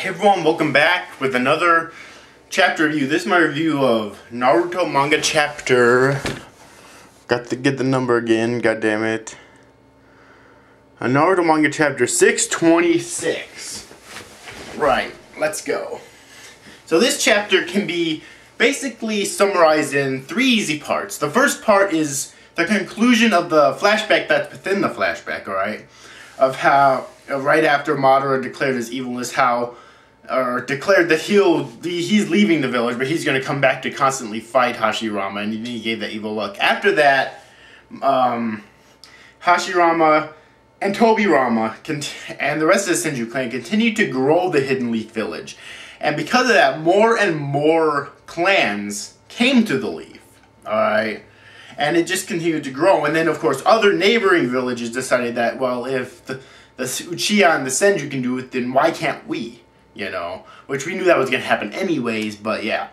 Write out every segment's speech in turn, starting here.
Hey everyone, welcome back with another chapter review. This is my review of Naruto manga chapter. Got to get the number again, god damn it. Naruto manga chapter 626. Right, let's go. So this chapter can be basically summarized in three easy parts. The first part is the conclusion of the flashback that's within the flashback, alright? Of how, right after Madara declared his evilness, or declared that he's leaving the village, but he's going to come back to constantly fight Hashirama, and then he gave that evil look. After that, Hashirama and Tobirama and the rest of the Senju clan continued to grow the Hidden Leaf Village. And because of that, more and more clans came to the Leaf. Alright? And it just continued to grow. And then, of course, other neighboring villages decided that, well, if the Uchiha and the Senju can do it, then why can't we? You know, which we knew that was going to happen anyways, but yeah.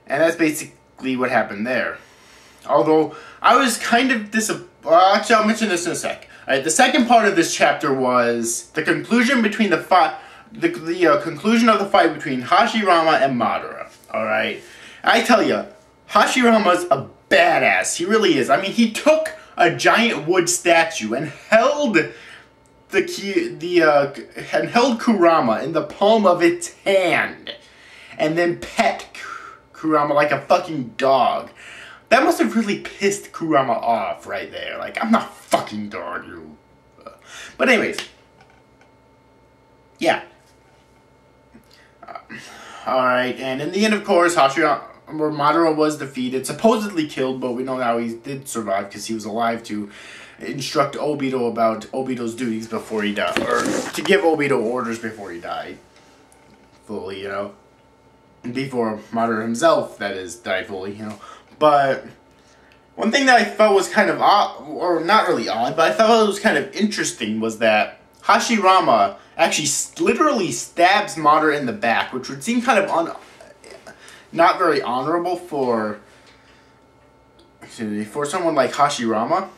And that's basically what happened there. Although, I was kind of actually, I'll mention this in a sec. Alright, the second part of this chapter was the conclusion between the conclusion of the fight between Hashirama and Madara. Alright? I tell you, Hashirama's a badass. He really is. I mean, he took a giant wood statue and held held Kurama in the palm of its hand, and then pet Kurama like a fucking dog. That must have really pissed Kurama off right there. Like, I'm not fucking dog, you. But anyways, yeah. Alright, and in the end, of course, Madara was defeated, supposedly killed, but we know now he did survive because he was alive to instruct Obito about Obito's duties before he died, or to give Obito orders before he died, fully, you know, before Madara himself, that is, died fully, you know. But one thing that I felt was kind of odd, or not really odd, but I thought it was kind of interesting, was that Hashirama actually literally stabs Madara in the back, which would seem kind of not very honorable for someone like Hashirama.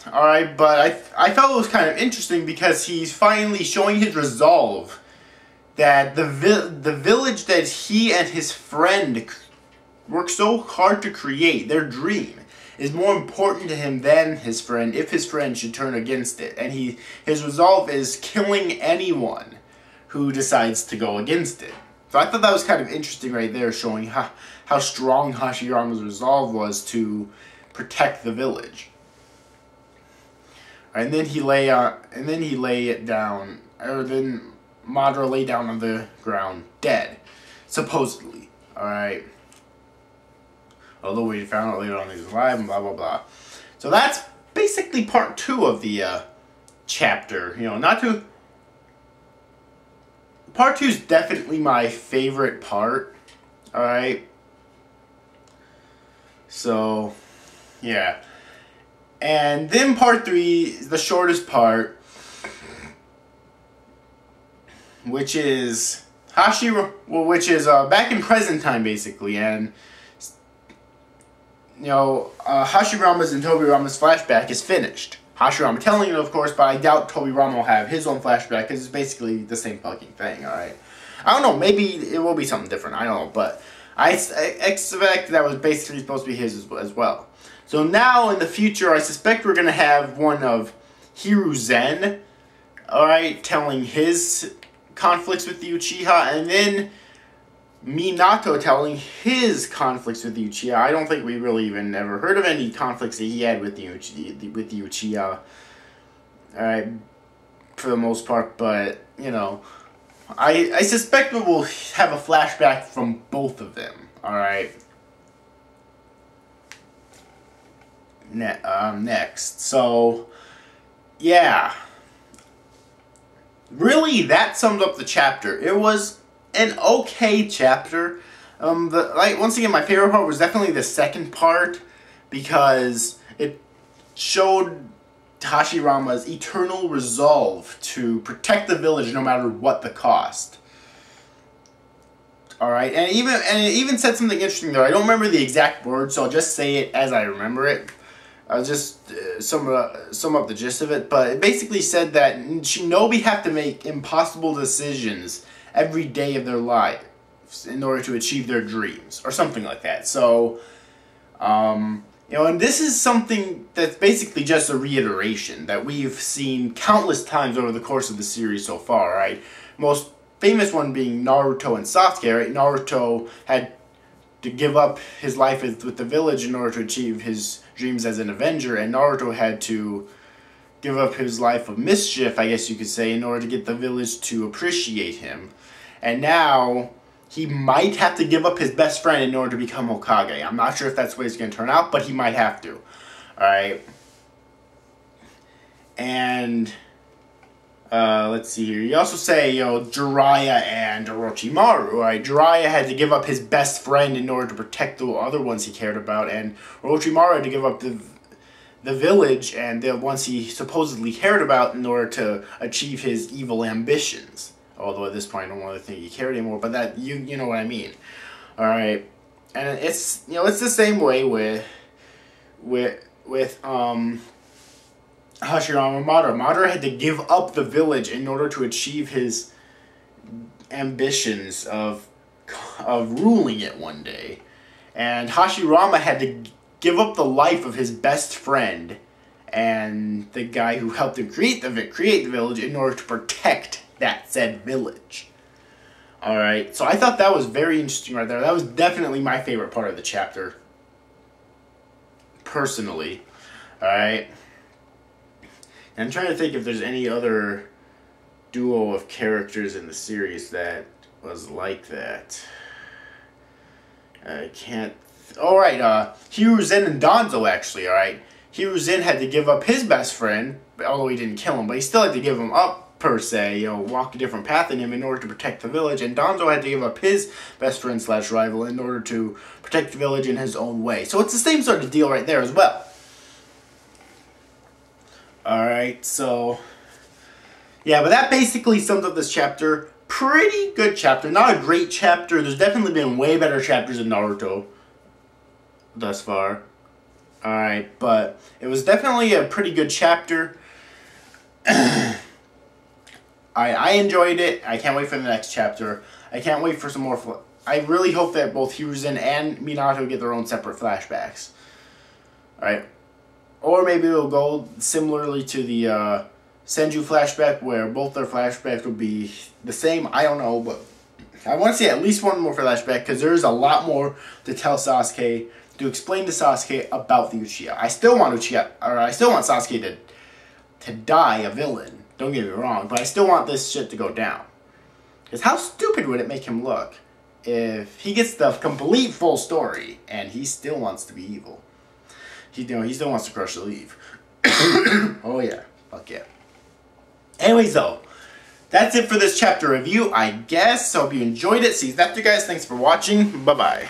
Alright, but I felt it was kind of interesting because he's finally showing his resolve that the village that he and his friend worked so hard to create, their dream, is more important to him than his friend, if his friend should turn against it. And his resolve is killing anyone who decides to go against it. So I thought that was kind of interesting right there, showing how strong Hashirama's resolve was to protect the village. And then he lay it down, or then Madara lay down on the ground, dead, supposedly. Alright. Although we found out later on he's alive, and blah blah blah. So that's basically part 2 of the chapter. You know, part 2 is definitely my favorite part. Alright. So, yeah. And then part 3 is the shortest part, which is back in present time, basically, and you know, Hashirama's and Tobirama's flashback is finished. Hashirama telling it, of course, but I doubt Tobirama will have his own flashback because it's basically the same fucking thing. All right, I don't know, maybe it will be something different. I don't know, but I expect that was basically supposed to be his as well. So now, in the future, I suspect we're going to have one of Hiruzen, alright, telling his conflicts with the Uchiha, and then Minato telling his conflicts with the Uchiha. I don't think we really even ever heard of any conflicts that he had with the Uchiha, alright, for the most part, but, you know, I suspect we will have a flashback from both of them, alright. Next. So, yeah. Really, that sums up the chapter. It was an okay chapter. Once again, my favorite part was definitely the second part, because it showed Hashirama's eternal resolve to protect the village no matter what the cost. Alright, and it even said something interesting there. I don't remember the exact words, so I'll just say it as I remember it. I'll just sum up the gist of it, but it basically said that shinobi have to make impossible decisions every day of their lives in order to achieve their dreams, or something like that. So, you know, and this is something that's basically just a reiteration that we've seen countless times over the course of the series so far, right? Most famous one being Naruto and Sasuke, right? Naruto had to give up his life with the village in order to achieve his dreams as an Avenger, and Naruto had to give up his life of mischief, I guess you could say, in order to get the village to appreciate him. And now he might have to give up his best friend in order to become Hokage. I'm not sure if that's the way it's going to turn out, but he might have to. Alright. And let's see here. You also say, you know, Jiraiya and Orochimaru, right? Jiraiya had to give up his best friend in order to protect the other ones he cared about, and Orochimaru had to give up the village and the ones he supposedly cared about in order to achieve his evil ambitions. Although at this point I don't really think he cared anymore, but that you know what I mean. All right, and it's, you know, it's the same way with Hashirama Madara. Madara had to give up the village in order to achieve his ambitions of ruling it one day. And Hashirama had to give up the life of his best friend and the guy who helped him create the village in order to protect that said village. Alright, so I thought that was very interesting right there. That was definitely my favorite part of the chapter, personally. Alright. I'm trying to think if there's any other duo of characters in the series that was like that. I can't... Alright, Hiruzen and Danzo, actually, alright? Hiruzen had to give up his best friend, although he didn't kill him, but he still had to give him up, per se, you know, walk a different path than him in order to protect the village, and Danzo had to give up his best friend slash rival in order to protect the village in his own way. So it's the same sort of deal right there as well. Alright, so... yeah, but that basically sums up this chapter. Pretty good chapter. Not a great chapter. There's definitely been way better chapters in Naruto thus far. Alright, but it was definitely a pretty good chapter. I enjoyed it. I can't wait for the next chapter. I can't wait for some more... I really hope that both Hiruzen and Minato get their own separate flashbacks. Alright. Or maybe it'll go similarly to the Senju flashback, where both their flashbacks will be the same. I don't know, but I want to see at least one more flashback, because there's a lot more to tell Sasuke, to explain to Sasuke about the Uchiha. I still want Sasuke to die a villain. Don't get me wrong, but I still want this shit to go down. Because how stupid would it make him look if he gets the complete full story and he still wants to be evil? He still wants to crush the leaf. Oh yeah, fuck yeah. Anyways though, that's it for this chapter review, I guess. Hope you enjoyed it. See you after, guys. Thanks for watching. Bye-bye.